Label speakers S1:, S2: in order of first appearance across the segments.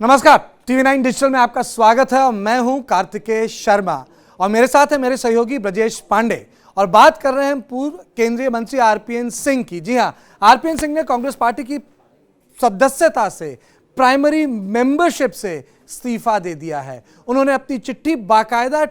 S1: नमस्कार, TV9 digital में आपका स्वागत है और मैं हूं कार्तिकेय शर्मा और मेरे साथ है मेरे सहयोगी ब्रजेश पांडे और बात कर रहे हैं पूर्व केंद्रीय मंत्री आरपीएन सिंह की। जी हां, आरपीएन सिंह ने कांग्रेस पार्टी की सदस्यता से, प्राइमरी मेंबरशिप से इस्तीफा दे दिया है। उन्होंने अपनी चिट्ठी बाकायदा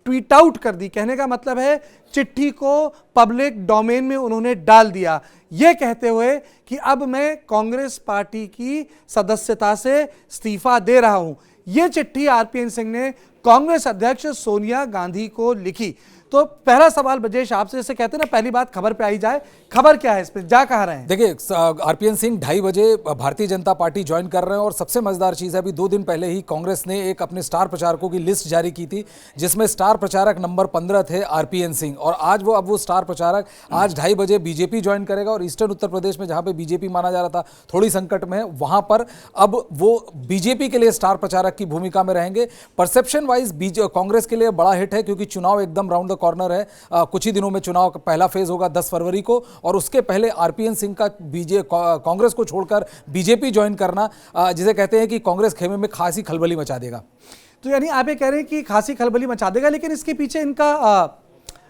S1: ट्वीट आउट कर दी। कहने का मतलब है चिट्ठी को पब्लिक डोमेन में उन्होंने डाल दिया, यह कहते हुए कि अब मैं कांग्रेस पार्टी की सदस्यता से इस्तीफा दे रहा हूं। यह चिट्ठी आरपीएन सिंह ने कांग्रेस अध्यक्ष सोनिया गांधी को लिखी। तो पहला सवाल ब्रजेश आपसे, जैसे कहते हैं ना पहली बात खबर पे आई जाए, खबर क्या है, इस पे जा कह रहे हैं?
S2: देखिए, आरपीएन सिंह 2:30 बजे भारतीय जनता पार्टी ज्वाइन कर रहे हैं और सबसे मजेदार चीज है, अभी 2 दिन पहले ही कांग्रेस ने एक अपने स्टार प्रचारकों की लिस्ट जारी की थी जिसमें स्टार प्रचारक नंबर 15 थे आरपीएन सिंह। और आज वो स्टार प्रचारक आज 2:30 बजे बीजेपी ज्वाइन करेगा और ईस्टर्न उत्तर प्रदेश में जहां पे बीजेपी माना जा रहा था थोड़ी संकट में है, वहां पर अब वो बीजेपी के लिए स्टार प्रचारक की भूमिका में रहेंगे। परसेप्शन वाइज कांग्रेस के लिए बड़ा हिट है क्योंकि चुनाव एकदम राउंड द कॉर्नर है। कुछ ही दिनों में चुनाव का पहला फेज होगा 10 फरवरी को और उसके पहले आरपीएन सिंह का कांग्रेस को छोड़कर बीजेपी ज्वाइन करना, जिसे कहते हैं कि कांग्रेस खेमे में खासी खलबली मचा देगा।
S1: तो यानी आप ये कह रहे हैं कि खासी खलबली मचा देगा, लेकिन इसके पीछे इनका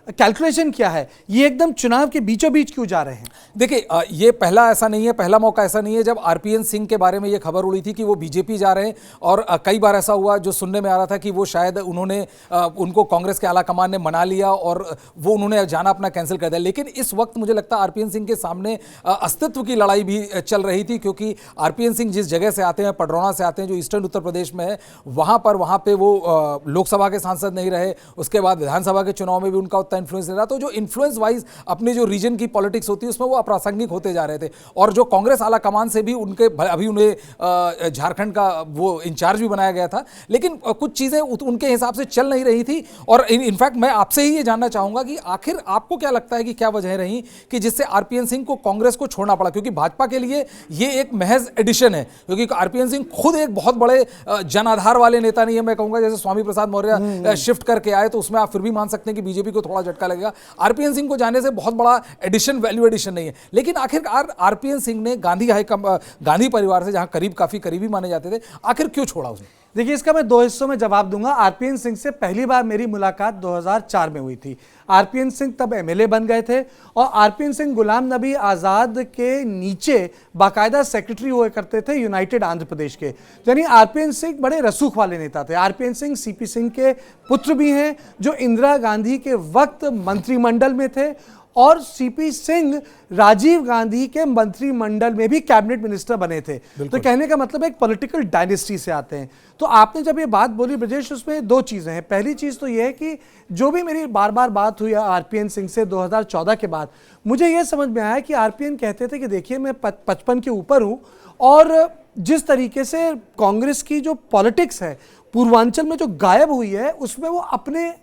S1: कैलकुलेशन क्या है? ये एकदम चुनाव के बीचों बीच क्यों जा रहे हैं?
S2: देखिए, ये पहला ऐसा नहीं है, पहला मौका ऐसा नहीं है जब आरपीएन सिंह के बारे में ये खबर उड़ी थी कि वो बीजेपी जा रहे हैं। और कई बार ऐसा हुआ जो सुनने में आ रहा था कि वो शायद उनको कांग्रेस के आला कमान ने मना लिया और वो उन्होंने जाना अपना कैंसिल कर दिया। लेकिन इस वक्त मुझे लगता है आरपीएन सिंह के सामने अस्तित्व की लड़ाई भी चल रही थी, क्योंकि आरपीएन सिंह जिस जगह से आते हैं, पडरौना से आते हैं, जो ईस्टर्न उत्तर प्रदेश में है, वहाँ पे वो लोकसभा के सांसद नहीं रहे, उसके बाद विधानसभा के चुनाव में भी उनका उतना इन्फ्लुएंस नहीं रहा। तो जो इन्फ्लुएंस वाइज अपनी जो रीजन की पॉलिटिक्स होती है उसमें वो अप्रासंगिक होते जा रहे थे। और जो कांग्रेस आला कमान से भी अभी उन्हें झारखंड का वो इंचार्ज भी बनाया गया था, लेकिन कुछ चीजें उनके हिसाब से चल नहीं रही थी। और इनफैक्ट मैं आपसे ही ये जानना चाहूंगा कि आखिर आपको क्या लगता है कि क्या वजह रही कि जिससे आरपीएन सिंह को कांग्रेस को छोड़ना पड़ा? क्योंकि भाजपा के लिए ये एक महज एडिशन है, क्योंकि आरपीएन सिंह खुद एक बहुत बड़े जनाधार वाले नेता नहीं है। मैं कहूंगा जैसे स्वामी प्रसाद मौर्य शिफ्ट करके आए तो उसमें आप फिर भी मान सकते हैं कि बीजेपी को थोड़ा झटका लगेगा। आरपीएन सिंह को जाने से बहुत बड़ा एडिशन, वैल्यू एडिशन नहीं है। लेकिन आखिरकार आरपीएन सिंह ने गांधी परिवार से, जहां काफी करीबी माने जाते थे, आखिर क्यों छोड़ा उसने?
S1: देखिए, इसका मैं 2 हिस्सों में जवाब दूंगा। आरपीएन सिंह से पहली बार मेरी मुलाकात 2004 में हुई थी। आरपीएन सिंह तब एमएलए बन गए थे और आरपीएन सिंह गुलाम नबी आज़ाद के नीचे बाकायदा सेक्रेटरी हुए करते थे यूनाइटेड आंध्र प्रदेश के। यानी आरपीएन सिंह बड़े रसूख वाले नेता थे। आरपीएन सिंह सीपी सिंह के पुत्र भी हैं, जो इंदिरा गांधी के वक्त मंत्रिमंडल में थे, और सीपी सिंह राजीव गांधी के मंत्रिमंडल में भी कैबिनेट मिनिस्टर बने थे। तो कहने का मतलब एक पॉलिटिकल डायनेस्टी से आते हैं। तो आपने जब ये बात बोली ब्रजेश, उसमें 2 चीजें हैं। पहली चीज तो ये है कि जो भी मेरी बार बार बात हुई आरपीएन सिंह से 2014 के बाद, मुझे ये समझ में आया कि आरपीएन कहते थे कि देखिए मैं 55 के ऊपर हूं और जिस तरीके से कांग्रेस की जो पॉलिटिक्स है पूर्वांचल में जो गायब हुई है, उसमें वो अपने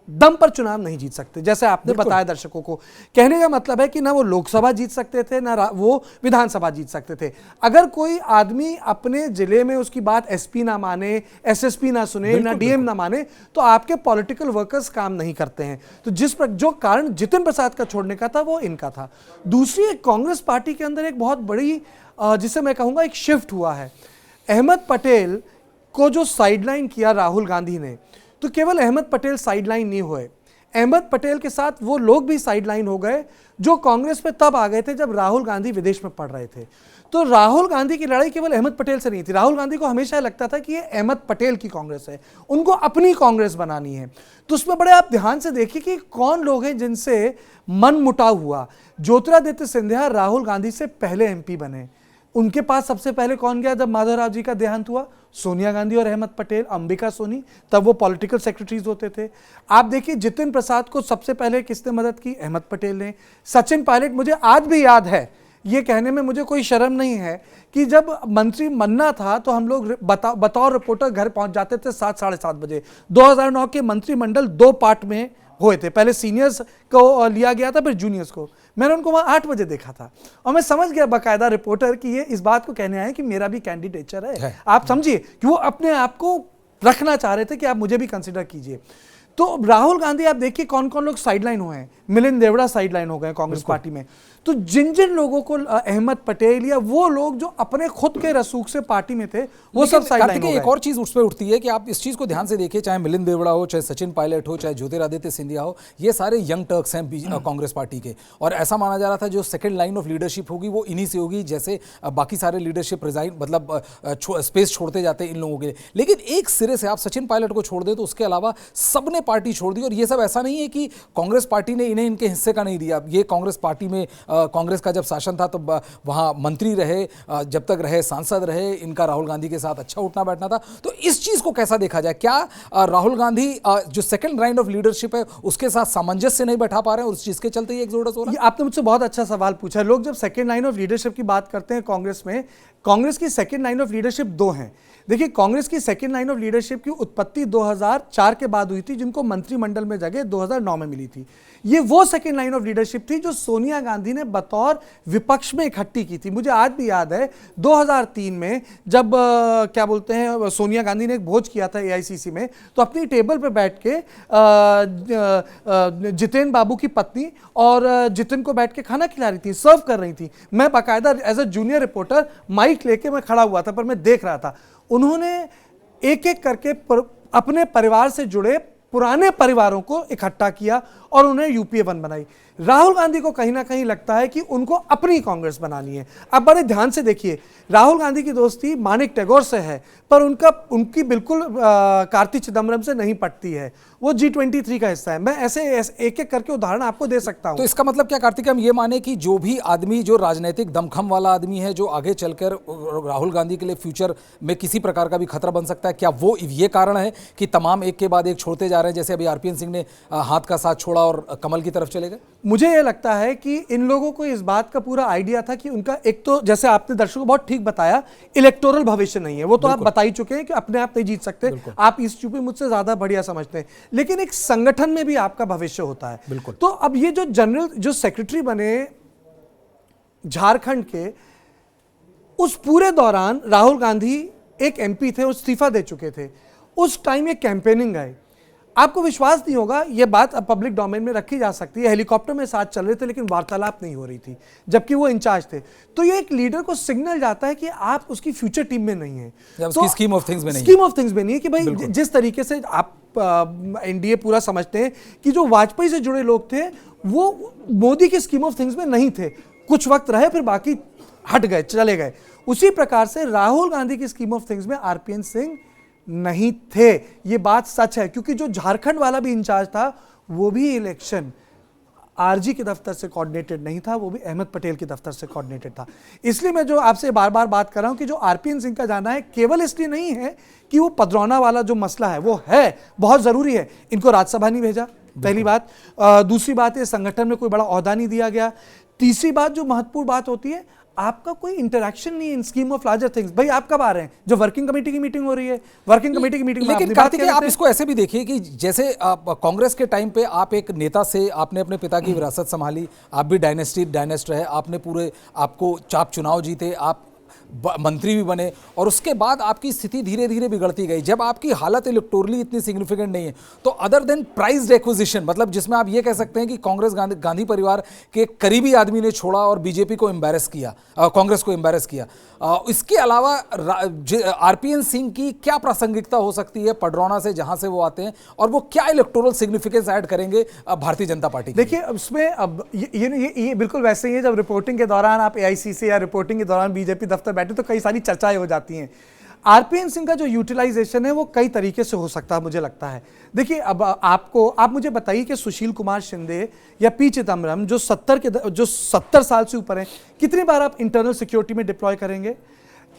S1: दम पर चुनाव नहीं जीत सकते, जैसे आपने बताया दर्शकों को। कहने का मतलब है कि ना वो लोकसभा जीत सकते थे, ना वो विधानसभा जीत सकते थे। अगर कोई आदमी अपने जिले में उसकी बात एसपी ना माने, एसएसपी ना सुने, ना डीएम ना माने, तो आपके पॉलिटिकल वर्कर्स काम नहीं करते हैं। तो जो कारण जितिन प्रसाद का छोड़ने का था वो इनका था। दूसरी, कांग्रेस पार्टी के अंदर एक बहुत बड़ी, जिसे मैं कहूँगा एक शिफ्ट हुआ है। अहमद पटेल को जो साइडलाइन किया राहुल गांधी ने, तो केवल अहमद पटेल साइडलाइन नहीं हुए, अहमद पटेल के साथ वो लोग भी साइडलाइन हो गए जो कांग्रेस में तब आ गए थे जब राहुल गांधी विदेश में पढ़ रहे थे। तो राहुल गांधी की लड़ाई केवल अहमद पटेल से नहीं थी। राहुल गांधी को हमेशा लगता था कि ये अहमद पटेल की कांग्रेस है, उनको अपनी कांग्रेस बनानी है। तो उसमें बड़े आप ध्यान से देखिए कि कौन लोग हैं जिनसे मन मुटाव हुआ। ज्योतिरादित्य सिंधिया राहुल गांधी से पहले एमपी बने। उनके पास सबसे पहले कौन गया जब माधवराव जी का देहांत हुआ? सोनिया गांधी और अहमद पटेल, अंबिका सोनी, तब वो पॉलिटिकल सेक्रेटरीज होते थे। आप देखिए जितिन प्रसाद को सबसे पहले किसने मदद की? अहमद पटेल ने। सचिन पायलट, मुझे आज भी याद है, ये कहने में मुझे कोई शर्म नहीं है कि जब मंत्री बनना था तो हम लोग बतौर रिपोर्टर घर पहुंच जाते थे 7, साढ़े 7 बजे। 2009 के मंत्रिमंडल 2 पार्ट में हुए थे, पहले सीनियर्स को लिया गया था, फिर जूनियर्स को। मैंने उनको वहां 8 बजे देखा था और मैं समझ गया बाकायदा रिपोर्टर कि ये इस बात को कहने आए कि मेरा भी कैंडिडेचर है। आप समझिए कि वो अपने आप को रखना चाह रहे थे कि आप मुझे भी कंसिडर कीजिए। तो राहुल गांधी आप देखिए कौन कौन लोग साइडलाइन हुए हैं। मिलिंद देवड़ा साइडलाइन हो गए कांग्रेस पार्टी में। तो जिन जिन लोगों को अहमद पटेल या वो लोग जो अपने खुद के रसूख से पार्टी में थे वो सब साइडलाइन हो गए।
S2: एक और चीज उस पर उठती है कि आप इस चीज को ध्यान से देखिए, चाहे मिलिंद देवड़ा हो, चाहे सचिन पायलट हो, चाहे ज्योतिरादित्य सिंधिया हो, ये सारे यंग टर्क्स हैं कांग्रेस पार्टी के। और ऐसा माना जा रहा था जो सेकंड लाइन ऑफ लीडरशिप होगी वो इन्हीं से होगी, जैसे बाकी सारे लीडरशिप रिजाइन मतलब स्पेस छोड़ते जाते हैं इन लोगों के लिए। लेकिन एक सिरे से आप सचिन पायलट को छोड़ दें तो उसके अलावा सबने पार्टी छोड़ दी। और ये सब ऐसा नहीं है कि कांग्रेस पार्टी ने इन्हें इनके हिस्से का नहीं दिया। ये कांग्रेस पार्टी में कांग्रेस का जब शासन था तो वहां मंत्री रहे, जब तक रहे सांसद रहे, इनका राहुल गांधी के साथ अच्छा उठना बैठना था। तो इस चीज को कैसा देखा जाए? क्या राहुल गांधी जो सेकंड लाइन ऑफ लीडरशिप है उसके साथ सामंजस्य नहीं बैठा पा रहे हैं और उस चीज के चलते ही एक्सोडस हो रहा है?
S1: आपने मुझसे बहुत अच्छा सवाल पूछा। लोग जब सेकंड लाइन ऑफ लीडरशिप की बात करते हैं कांग्रेस में, कांग्रेस की सेकंड लाइन ऑफ लीडरशिप दो हैं। देखिए, कांग्रेस की सेकंड लाइन ऑफ लीडरशिप की उत्पत्ति 2004 के बाद हुई थी, जिनको मंत्रिमंडल में जगह 2009 में मिली थी। ये वो सेकंड लाइन ऑफ लीडरशिप थी जो सोनिया गांधी ने बतौर विपक्ष में इकट्ठी की थी। मुझे आज भी याद है 2003 में जब क्या बोलते हैं सोनिया गांधी ने एक भोज किया था एआईसीसी में, तो अपनी टेबल पे बैठ के जितेन बाबू की पत्नी और जितिन को बैठ के खाना खिला रही थी, सर्व कर रही थी। मैं बाकायदा as a junior reporter mic लेके मैं खड़ा हुआ था, पर मैं देख रहा था। उन्होंने एक एक करके अपने परिवार से जुड़े पुराने परिवारों को इकट्ठा किया और उन्हें यूपीए 1 बनाई। राहुल गांधी को कहीं ना कहीं लगता है कि उनको अपनी कांग्रेस बनानी है। अब बड़े ध्यान से देखिए, राहुल गांधी की दोस्ती मानिक टैगोर से है, पर उनकी बिल्कुल कार्ति चिदम्बरम से नहीं पटती है। वो G23 का हिस्सा है। मैं ऐसे एक एक करके उदाहरण आपको दे सकता हूं।
S2: तो इसका मतलब क्या कार्तिक, हम ये माने कि जो भी आदमी जो राजनीतिक दमखम वाला आदमी है, जो आगे चलकर राहुल गांधी के लिए फ्यूचर में किसी प्रकार का भी खतरा बन सकता है, क्या वो ये कारण है कि तमाम एक के बाद एक छोड़ते जा रहे हैं? जैसे अभी आरपीएन सिंह ने हाथ का साथ छोड़ा और कमल की तरफ चले गए।
S1: मुझे ये लगता है कि इन लोगों को इस बात का पूरा आइडिया था कि उनका एक तो, जैसे आपने दर्शकों को बहुत ठीक बताया, इलेक्टोरल भविष्य नहीं है। वो तो आप बता ही चुके हैं कि अपने आप नहीं जीत सकते। आप इस चुपी मुझसे ज्यादा बढ़िया समझते हैं, लेकिन एक संगठन में भी आपका भविष्य होता है। तो अब ये जो जनरल जो सेक्रेटरी बने झारखंड के, उस पूरे दौरान राहुल गांधी एक एमपी थे, इस्तीफा दे चुके थे। उस टाइम ये कैंपेनिंग है। आपको विश्वास नहीं होगा, ये बात अब पब्लिक डोमेन में रखी जा सकती है। हेलीकॉप्टर में साथ चल रहे थे लेकिन वार्तालाप नहीं हो रही थी, जबकि वो इंचार्ज थे। तो ये एक लीडर को सिग्नल जाता है कि आप उसकी फ्यूचर टीम में नहीं है,
S2: तो स्कीम ऑफ थिंग्स में नहीं,
S1: स्कीम ऑफ थिंग्स में नहीं है। कि भाई जिस तरीके से आप एनडीए पूरा समझते हैं कि जो वाजपेयी से जुड़े लोग थे वो मोदी की स्कीम ऑफ थिंग्स में नहीं थे, कुछ वक्त रहे फिर बाकी हट गए, चले गए। उसी प्रकार से राहुल गांधी की स्कीम ऑफ थिंग्स में आरपीएन सिंह नहीं थे। ये बात सच है, क्योंकि जो झारखंड वाला भी इंचार्ज था वो भी इलेक्शन आरजी के दफ्तर से कोऑर्डिनेटेड नहीं था, वो भी अहमद पटेल के दफ्तर से कोऑर्डिनेटेड था। इसलिए मैं जो आपसे बार बार बात कर रहा हूं कि जो आरपीएन सिंह का जाना है केवल इसलिए नहीं है कि वो पदरौना वाला जो मसला है वो है बहुत जरूरी है। इनको राज्यसभा नहीं भेजा, पहली बात। दूसरी बात है संगठन में कोई बड़ा ओहदा नहीं दिया गया। तीसरी बात जो महत्वपूर्ण बात होती है, आपका कोई इंटरेक्शन नहीं इन स्कीम ऑफ लार्जर थिंग्स। भाई आप कब आ रहे हैं? जो वर्किंग कमेटी की मीटिंग हो रही है, वर्किंग कमेटी की मीटिंग।
S2: लेकिन कार्तिक आप इसको ऐसे भी देखिए कि जैसे कांग्रेस के टाइम पे आप एक नेता से, आपने अपने पिता की विरासत संभाली, आप भी डायनेस्ट रहे, आपने पूरे आपको चाप चुनाव जीते, आप मंत्री भी बने, और उसके बाद आपकी स्थिति धीरे धीरे बिगड़ती गई। जब आपकी हालत इलेक्टोरली इतनी सिग्निफिकेंट नहीं है तो अदर देन प्राइज्ड एक्विजिशन, मतलब जिसमें आप ये कह सकते हैं कि कांग्रेस गांधी परिवार के करीबी आदमी ने छोड़ा और बीजेपी को एम्बैरेस किया, कांग्रेस को एम्बैरेस किया। इसके अलावा आरपीएन सिंह की क्या प्रासंगिकता हो सकती है पडरौना से, जहां से वो आते हैं, और वो क्या इलेक्टोरल सिग्निफिकेंस ऐड करेंगे भारतीय जनता पार्टी?
S1: देखिए उसमें अब ये बिल्कुल वैसे ही है, जब रिपोर्टिंग के दौरान आप एआईसीसी या रिपोर्टिंग के दौरान बीजेपी दफ्तर बैठे तो कई सारी चर्चाएं हो जाती हैं। आरपीएन सिंह का जो यूटिलाइजेशन है वो कई तरीके से हो सकता है, मुझे लगता है। देखिए अब आप मुझे बताइए कि सुशील कुमार शिंदे या पी चिदम्बरम जो 70 साल से ऊपर हैं, कितनी बार आप इंटरनल सिक्योरिटी में डिप्लॉय करेंगे?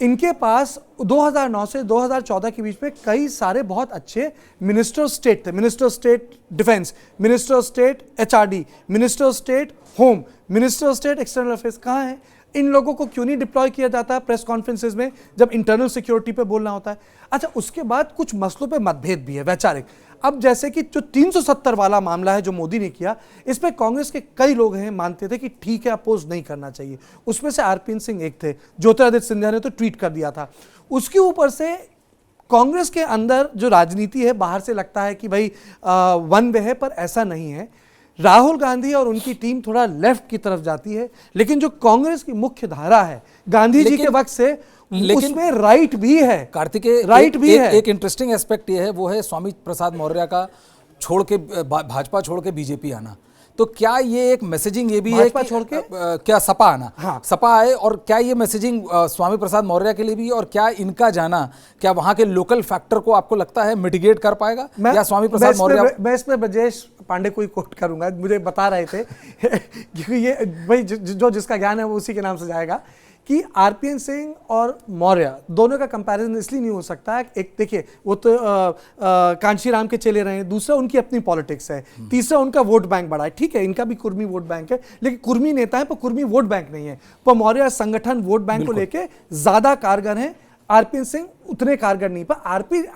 S1: इनके पास 2009 से 2014 के बीच में कई सारे बहुत अच्छे मिनिस्टर ऑफ स्टेट थे। Minister of state defence, minister of state HRD, minister of state home, minister of state external affairs. कहाँ हैं इन लोगों को? क्यों नहीं डिप्लॉय किया जाता है प्रेस कॉन्फ्रेंसेज में जब इंटरनल सिक्योरिटी पे बोलना होता है? अच्छा, उसके बाद कुछ मसलों पे मतभेद भी है वैचारिक। अब जैसे कि जो 370 वाला मामला है जो मोदी ने किया, इस पे कांग्रेस के कई लोग हैं मानते थे कि ठीक है, अपोज नहीं करना चाहिए। उसमें से आरपीएन सिंह एक थे, ज्योतिरादित्य सिंधिया ने तो ट्वीट कर दिया था। उसके ऊपर से कांग्रेस के अंदर जो राजनीति है, बाहर से लगता है कि भाई वन वे है, पर ऐसा नहीं है। राहुल गांधी और उनकी टीम थोड़ा लेफ्ट की तरफ जाती है, लेकिन जो कांग्रेस की मुख्य धारा है गांधी जी के वक्त से, उसमें राइट भी है।
S2: कार्तिकेय,
S1: राइट भी है।
S2: एक इंटरेस्टिंग एस्पेक्ट ये है, वो है स्वामी प्रसाद मौर्य का छोड़ के भाजपा छोड़ के बीजेपी आना। तो क्या ये एक मैसेजिंग ये भी है कि
S1: छोड़ के
S2: क्या सपा आना,
S1: हाँ।
S2: सपा आए, और क्या ये मैसेजिंग स्वामी प्रसाद मौर्य के लिए भी, और क्या इनका जाना क्या वहां के लोकल फैक्टर को आपको लगता है मिटिगेट कर पाएगा, या स्वामी प्रसाद मौर्य?
S1: मैं इसमें ब्रजेश पांडे को ही कोट करूंगा, मुझे बता रहे थे क्योंकि ये भाई जो जिसका ज्ञान है वो उसी के नाम से जाएगा, कि आरपीएन सिंह और मौर्य दोनों का कंपैरिजन इसलिए नहीं हो सकता। एक देखिए, वो तो कांशीराम के चले रहे हैं, दूसरा उनकी अपनी पॉलिटिक्स है, तीसरा उनका वोट बैंक बड़ा है। ठीक है, इनका भी कुर्मी वोट बैंक है, लेकिन कुर्मी नेता है पर कुर्मी वोट बैंक नहीं है। पर मौर्य संगठन वोट बैंक को लेके ज्यादा कारगर है, आरपीएन सिंह उतने कारगर नहीं। पर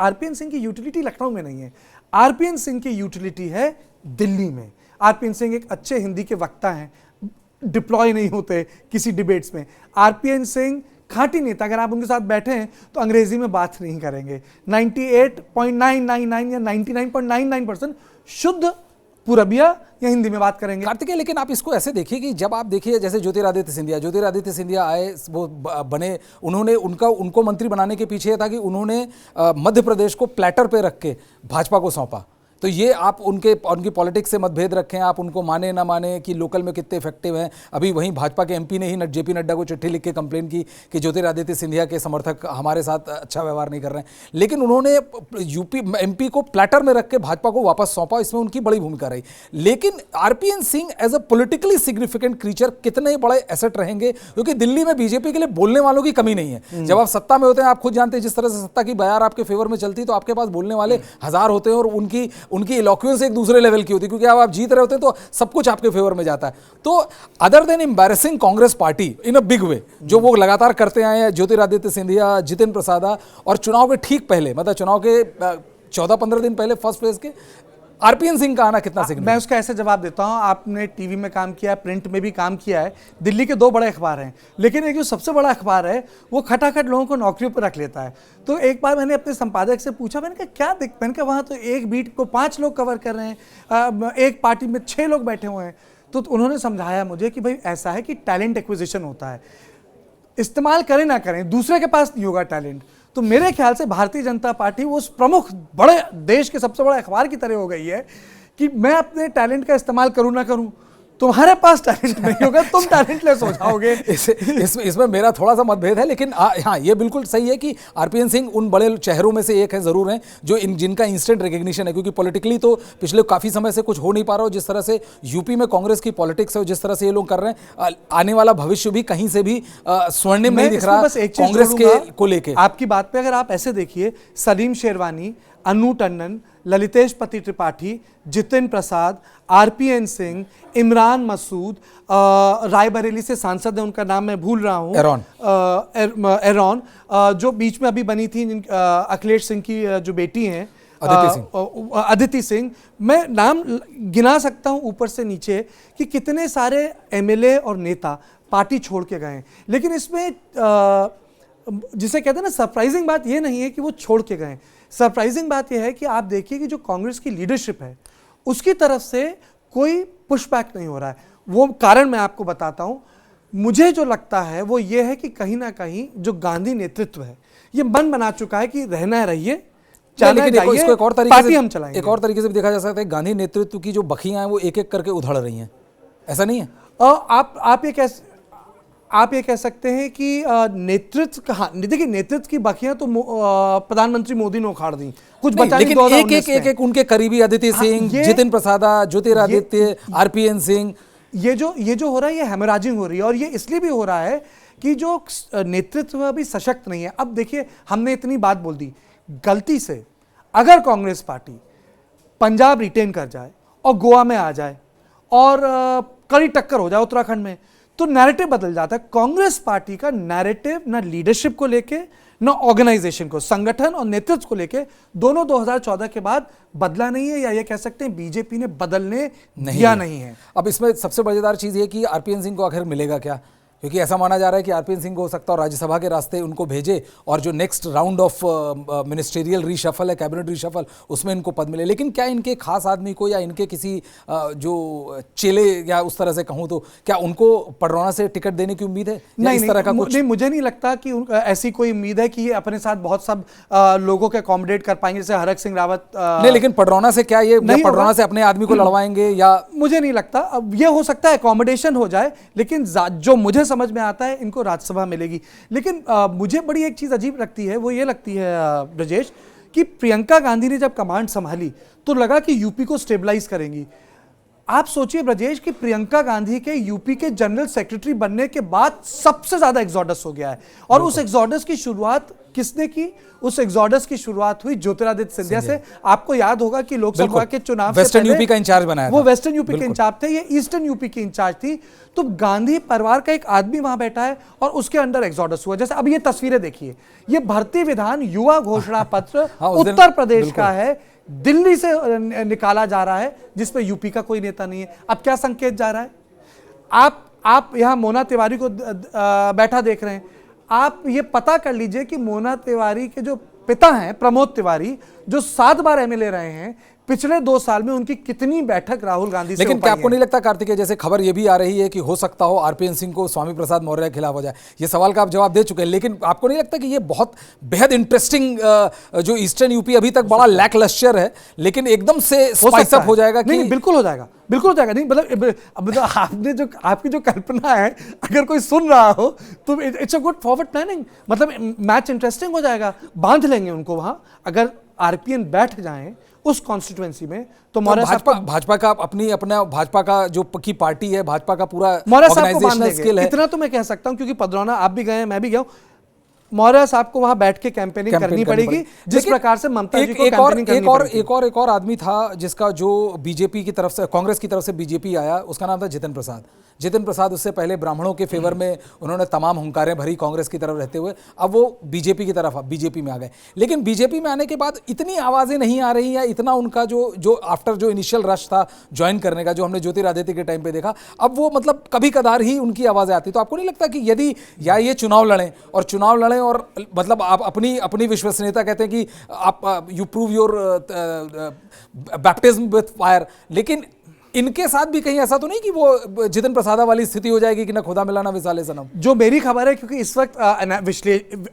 S1: आरपीएन सिंह की यूटिलिटी लखनऊ में नहीं है, आरपीएन सिंह की यूटिलिटी है दिल्ली में। आरपीएन सिंह एक अच्छे हिंदी के वक्ता हैं, डिप्लॉय नहीं होते किसी डिबेट्स में। आरपीएन सिंह खाटी नेता, अगर आप उनके साथ बैठे हैं तो अंग्रेजी में बात नहीं करेंगे। 98.999 या 99.99% शुद्ध पूरबिया या हिंदी में बात करेंगे।
S2: कार्तिकेय, लेकिन आप इसको ऐसे देखिए कि जब आप देखिए जैसे ज्योतिरादित्य सिंधिया आए, वो बने, उनको मंत्री बनाने के पीछे था कि उन्होंने मध्य प्रदेश को प्लेटर पे रख के भाजपा को सौंपा। तो ये आप उनकी पॉलिटिक्स से मतभेद रखें, आप उनको माने ना माने कि लोकल में कितने इफेक्टिव हैं। अभी वहीं भाजपा के एमपी ने ही जेपी नड्डा को चिट्ठी लिख के कंप्लेन की कि ज्योतिरादित्य सिंधिया के समर्थक हमारे साथ अच्छा व्यवहार नहीं कर रहे हैं, लेकिन उन्होंने एमपी को प्लेटर में रख के भाजपा को वापस सौंपा, इसमें उनकी बड़ी भूमिका रही। लेकिन RPN Singh as a politically significant creature कितने बड़े एसेट रहेंगे, क्योंकि दिल्ली में बीजेपी के लिए बोलने वालों की कमी नहीं है। जब आप सत्ता में होते हैं, आप खुद जानते हैं, जिस तरह से सत्ता की बयार आपके फेवर में चलती है तो आपके पास बोलने वाले हजार होते हैं, और उनकी इलॉक्वेंस एक दूसरे लेवल की होती है, क्योंकि अब आप जीत रहे होते हैं तो सब कुछ आपके फेवर में जाता है। तो other than embarrassing Congress party in a big way, जो वो लगातार करते आए हैं, ज्योतिरादित्य सिंधिया, जितिन प्रसाद, और चुनाव के ठीक पहले, मतलब चुनाव के 14-15 दिन पहले फर्स्ट फेज के आरपीएन सिंह का आना कितना सिग्निफिकेंट?
S1: मैं उसका ऐसे जवाब देता हूं, आपने टीवी में काम किया है, प्रिंट में भी काम किया है, दिल्ली के 2 बड़े अखबार हैं, लेकिन एक जो सबसे बड़ा अखबार है वो खटाखट लोगों को नौकरियों पर रख लेता है। तो एक बार मैंने अपने संपादक से पूछा, मैंने कहा क्या देख, मैंने कहा वहाँ तो एक बीट को 5 लोग कवर कर रहे हैं, एक पार्टी में 6 लोग बैठे हुए हैं। तो उन्होंने समझाया मुझे कि भाई ऐसा है कि टैलेंट एक्विजिशन होता है, इस्तेमाल करें ना करें, दूसरे के पास नहीं होगा टैलेंट। तो मेरे ख्याल से भारतीय जनता पार्टी वो उस प्रमुख बड़े देश के सबसे बड़े अखबार की तरह हो गई है कि मैं अपने टैलेंट का इस्तेमाल करूं ना करूं, तुम्हारे पास टैलेंट नहीं होगा, तुम टैलेंटलेस हो जाओगे।
S2: इसमें मेरा थोड़ा सा मतभेद है, लेकिन हाँ, ये बिल्कुल सही है कि आरपीएन सिंह उन बड़े चेहरों में से एक है, जरूर हैं, जो जिनका इंस्टेंट रिकग्निशन है, क्योंकि पॉलिटिकली तो पिछले काफी समय से कुछ हो नहीं पा रहा हो। जिस तरह से यूपी में कांग्रेस की पॉलिटिक्स है, जिस तरह से ये लोग कर रहे हैं, आने वाला भविष्य भी कहीं से भी स्वर्णिम नहीं दिख रहा कांग्रेस के को लेके।
S1: आपकी बात पे अगर आप ऐसे देखिए, सलीम शेरवानी, अनु टंडन, ललितेश पति त्रिपाठी, जितिन प्रसाद, आरपीएन सिंह, इमरान मसूद, रायबरेली से सांसद है, उनका नाम मैं भूल रहा हूँ, एरॉन, जो बीच में अभी बनी थी, अखिलेश सिंह की जो बेटी हैं अदिति सिंह, मैं नाम गिना सकता हूँ ऊपर से नीचे कि कितने सारे एमएलए और नेता पार्टी छोड़ के गए। लेकिन इसमें जिसे कहते हैं ना, सरप्राइजिंग बात यह नहीं है कि वो छोड़ के गए, सरप्राइजिंग बात यह है कि आप देखिए कि जो कांग्रेस की लीडरशिप है उसकी तरफ से कोई पुशबैक नहीं हो रहा है। वो कारण मैं आपको बताता हूं, मुझे जो लगता है वो ये है कि कहीं ना कहीं जो गांधी नेतृत्व है ये मन बना चुका है कि रहना रहिए,
S2: इसको एक और तरीके से
S1: हम चलाएंगे।
S2: एक और तरीके से भी देखा जा सकता है, गांधी नेतृत्व की जो बखियां हैं वो एक एक करके उधड़ रही हैं, ऐसा नहीं है?
S1: आप ये कह सकते हैं कि नेतृत्व कहा, देखिए नेतृत्व की बखियां तो प्रधानमंत्री मोदी ने उखाड़ दी, कुछ बचा नहीं।
S2: लेकिन एक उनके करीबी अदिति सिंह, जितिन प्रसाद, ज्योतिरादित्य, आरपीएन सिंह,
S1: ये जो हो रहा है ये हेमराजिंग हो रही है, और ये इसलिए भी हो रहा है कि जो नेतृत्व अभी सशक्त नहीं है। अब देखिए, हमने इतनी बात बोल दी, गलती से अगर कांग्रेस पार्टी पंजाब रिटेन कर जाए और गोवा में आ जाए और कड़ी टक्कर हो जाए उत्तराखंड में, तो नैरेटिव बदल जाता है। कांग्रेस पार्टी का नैरेटिव ना लीडरशिप को लेके, ना ऑर्गेनाइजेशन को, संगठन और नेतृत्व को लेके, दोनों 2014 के बाद बदला नहीं है, या ये कह सकते हैं बीजेपी ने बदलने दिया नहीं है।
S2: अब इसमें सबसे मजेदार चीज ये कि आरपीएन सिंह को आखिर मिलेगा क्या, क्योंकि ऐसा माना जा रहा है कि आरपीएन सिंह को हो सकता है और राज्यसभा के रास्ते उनको भेजे और जो next round of ministerial reshuffle है, कैबिनेट रीशफल, उसमें इनको पद मिले। लेकिन क्या इनके खास आदमी को या इनके किसी जो चेले या उस तरह से कहूँ तो क्या उनको पडरौना से टिकट देने की उम्मीद है?
S1: नहीं,
S2: इस तरह का कुछ
S1: नहीं, मुझे नहीं लगता कि ऐसी कोई उम्मीद है कि ये अपने साथ बहुत सब लोगों के अकोमोडेट कर पाएंगे, जैसे हरक सिंह रावत।
S2: नहीं, लेकिन पडरौना से क्या ये पडरौना से अपने आदमी को लड़वाएंगे या?
S1: मुझे नहीं लगता। अब ये हो सकता है अकोमोडेशन हो जाए, लेकिन जो मुझे समझ में आता है इनको राज्यसभा मिलेगी। लेकिन मुझे बड़ी एक चीज अजीब लगती है, वो ये लगती है ब्रजेश, कि प्रियंका गांधी ने जब कमांड संभाली तो लगा कि यूपी को स्टेबलाइज करेंगी। आप सोचिए ब्रजेश कि प्रियंका गांधी के यूपी के जनरल सेक्रेटरी बनने के बाद सबसे ज्यादा एग्जॉडस हो गया है, और उस एग्जॉडस की शुरुआत किसने की? उस एग्जॉडस की शुरुआत हुई ज्योतिरादित्य सिंधिया से। आपको याद होगा कि लोकसभा के चुनाव से
S2: वेस्टर्न यूपी का इंचार्ज बनाया था।
S1: वो वेस्टर्न यूपी के इंचार्ज थे, ये ईस्टर्न यूपी की इंचार्ज थी। तो गांधी परिवार का एक आदमी वहां बैठा है और उसके अंडर एग्जॉडस हुआ। जैसे अब ये तस्वीरें देखिए, ये भर्ती विधान युवा घोषणा पत्र उत्तर प्रदेश का है, दिल्ली से निकाला जा रहा है, जिसपे यूपी का कोई नेता नहीं है। अब क्या संकेत जा रहा है? आप यहां मोना तिवारी को बैठा देख रहे हैं। आप ये पता कर लीजिए कि मोना तिवारी के जो पिता हैं प्रमोद तिवारी, जो 7 बार एमएलए रहे हैं, पिछले 2 साल में उनकी कितनी बैठक राहुल गांधी से
S2: लेकिन क्या आपको नहीं लगता कार्तिकेय, जैसे खबर ये भी आ रही है कि हो सकता हो आरपीएन सिंह को स्वामी प्रसाद मौर्य के खिलाफ हो जाए? ये सवाल का आप जवाब दे चुके हैं, लेकिन आपको नहीं लगता कि ये बहुत बेहद इंटरेस्टिंग, जो ईस्टर्न यूपी अभी तक बड़ा लैक लश्यर है, लेकिन एकदम से स्पाइस अप हो जाएगा?
S1: नहीं, बिल्कुल हो जाएगा, बिल्कुल हो जाएगा। नहीं मतलब आपने जो आपकी जो कल्पना है, अगर कोई सुन रहा हो तो it's a good forward planning. मतलब मैच इंटरेस्टिंग हो जाएगा, बांध लेंगे उनको वहां। अगर आरपीएन बैठ जाएं उस कॉन्स्टिट्यूएंसी में तो मौर्य
S2: भाजपा का अपना भाजपा का जो की पार्टी है, भाजपा का पूरा
S1: मौर्य साहब को बांध देंगे। इतना तो मैं कह सकता हूं, क्योंकि पडरौना आप भी गए हैं, मैं भी गया हूं। मौर्य साहब को वहां बैठ के कैंपेनिंग करनी पड़ेगी, जिस प्रकार से ममता जी को कैंपेनिंग करनी पड़ेगी।
S2: एक और आदमी था जिसका, जो बीजेपी की तरफ से, कांग्रेस की तरफ से बीजेपी आया, उसका नाम था जितिन प्रसाद। जितिन प्रसाद उससे पहले ब्राह्मणों के फेवर में उन्होंने तमाम हुंकारें भरी कांग्रेस की तरफ रहते हुए, अब वो बीजेपी की तरफ बीजेपी में आ गए। लेकिन बीजेपी में आने के बाद इतनी आवाजें नहीं आ रही या इतना उनका जो आफ्टर जो इनिशियल रश था ज्वाइन करने का, जो हमने ज्योतिरादित्य के टाइम पे देखा, अब वो मतलब कभी कदार ही उनकी आवाजें आती। तो आपको नहीं लगता कि यदि या ये चुनाव लड़ें और मतलब आप अपनी विश्वसनीयता कहते हैं कि आप you prove your baptism with fire, लेकिन इनके साथ भी कहीं ऐसा तो नहीं कि वो जितिन प्रसादा वाली स्थिति हो जाएगी कि ना खुदा मिला ना विसाले सनम?
S1: जो मेरी खबर है, क्योंकि इस वक्त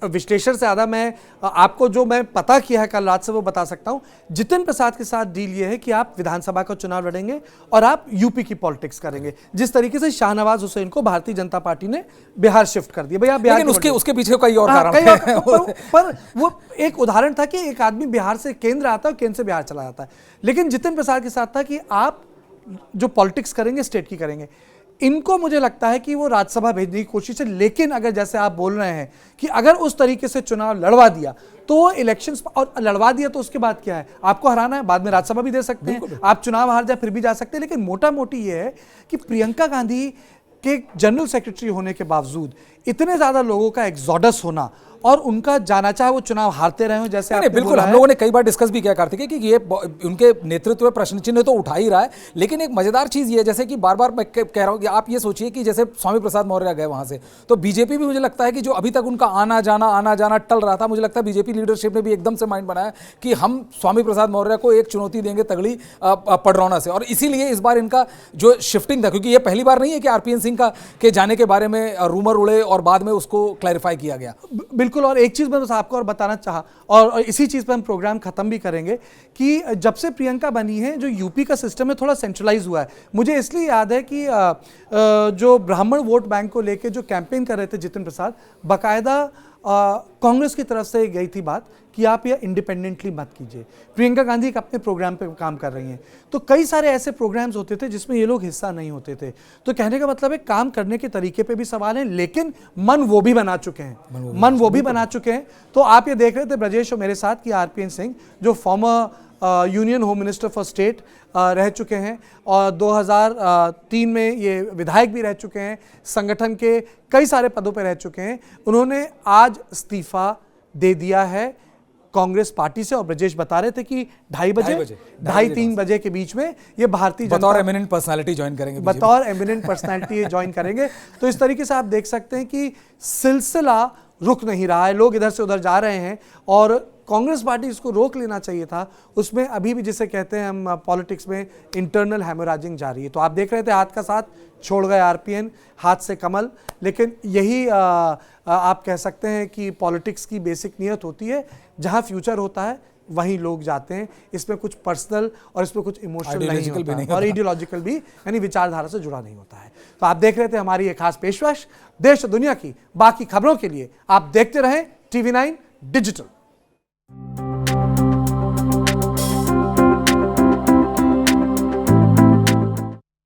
S1: विश्लेषण से ज्यादा मैं आपको जो मैं पता किया है कल रात से वो बता सकता हूं। जितिन प्रसाद के साथ डील ये है कि आप विधानसभा का चुनाव लड़ेंगे और आप यूपी की पॉलिटिक्स करेंगे, जिस तरीके से शाहनवाज हुसैन को भारतीय जनता पार्टी ने बिहार शिफ्ट कर दिया। भैया बिहार,
S2: उसके पीछे कई और कारण
S1: पर वो एक उदाहरण था कि एक आदमी बिहार से केंद्र आता है और केंद्र से बिहार चला जाता है। लेकिन जितिन प्रसाद के साथ था कि आप जो पॉलिटिक्स करेंगे स्टेट की करेंगे। इनको मुझे लगता है कि वो राज्यसभा भेजने की कोशिश है, लेकिन अगर जैसे आप बोल रहे हैं कि अगर उस तरीके से चुनाव लड़वा दिया तो इलेक्शंस, और लड़वा दिया तो उसके बाद क्या है, आपको हराना है, बाद में राज्यसभा भी दे सकते हैं, आप चुनाव हार जाए फिर भी जा सकते हैं। लेकिन मोटा मोटी ये है कि प्रियंका गांधी के जनरल सेक्रेटरी होने के बावजूद इतने ज्यादा लोगों का एग्जॉडस होना और उनका जाना, चाहे वो चुनाव हारते रहे हो, जैसे आपने
S2: बिल्कुल हम लोगों ने कई बार डिस्कस भी किया कार्तिक कि ये उनके नेतृत्व में प्रश्न चिन्ह तो उठा ही रहा है। लेकिन एक मजेदार चीज ये, जैसे कि बार बार मैं कह रहा हूं कि आप ये सोचिए कि जैसे स्वामी प्रसाद मौर्य गए वहां से, तो बीजेपी भी मुझे लगता है कि जो अभी तक उनका आना जाना टल रहा था, मुझे लगता है बीजेपी लीडरशिप ने भी एकदम से माइंड बनाया कि हम स्वामी प्रसाद मौर्य को एक चुनौती देंगे तगड़ी पडरौना से। और इसीलिए इस बार इनका जो शिफ्टिंग था, क्योंकि ये पहली बार नहीं है कि आरपीएन सिंह के जाने के बारे में रूमर उड़े और बाद में उसको क्लैरिफाई किया गया।
S1: बिल्कुल। और एक चीज मैं आपको और बताना चाहा, और इसी चीज पर हम प्रोग्राम खत्म भी करेंगे, कि जब से प्रियंका बनी है जो यूपी का सिस्टम है थोड़ा सेंट्रलाइज हुआ है। मुझे इसलिए याद है कि जो ब्राह्मण वोट बैंक को लेके जो कैंपेन कर रहे थे जितिन प्रसाद, बाकायदा कांग्रेस की तरफ से गई थी बात कि आप ये इंडिपेंडेंटली मत कीजिए। प्रियंका गांधी एक अपने प्रोग्राम पे काम कर रही हैं, तो कई सारे ऐसे प्रोग्राम्स होते थे जिसमें ये लोग हिस्सा नहीं होते थे। तो कहने का मतलब है काम करने के तरीके पे भी सवाल है, लेकिन मन वो भी बना चुके हैं। तो आप ये देख रहे थे ब्रजेश और मेरे साथ कि आरपीएन सिंह जो former union home minister for state रह चुके हैं और 2003 में ये विधायक भी रह चुके हैं, संगठन के कई सारे पदों पर रह चुके हैं, उन्होंने आज इस्तीफा दे दिया है कांग्रेस पार्टी से। और ब्रजेश बता रहे थे कि 2:30 बजे के बीच में ये भारतीय
S2: बतौर एमिनेंट पर्सनालिटी ज्वाइन करेंगे,
S1: बतौर एमिनेंट पर्सनालिटी ज्वाइन करेंगे। तो इस तरीके से आप देख सकते हैं कि सिलसिला रुक नहीं रहा है, लोग इधर से उधर जा रहे हैं और कांग्रेस पार्टी इसको रोक लेना चाहिए था। उसमें अभी भी जिसे कहते हैं हम पॉलिटिक्स में इंटरनल हेमोरेजिंग जारी है। तो आप देख रहे थे हाथ का साथ छोड़ गए आरपीएन, हाथ से कमल। लेकिन यही आप कह सकते हैं कि पॉलिटिक्स की बेसिक नियत होती है, जहां फ्यूचर होता है वहीं लोग जाते हैं। इसमें कुछ पर्सनल और इसमें कुछ इमोशनल नहीं होता है और आइडियोलॉजिकल भी, यानी विचारधारा से जुड़ा नहीं होता है। तो आप देख रहे थे हमारी एक खास पेशकश। देश और दुनिया की बाकी खबरों के लिए आप देखते रहें TV9 डिजिटल।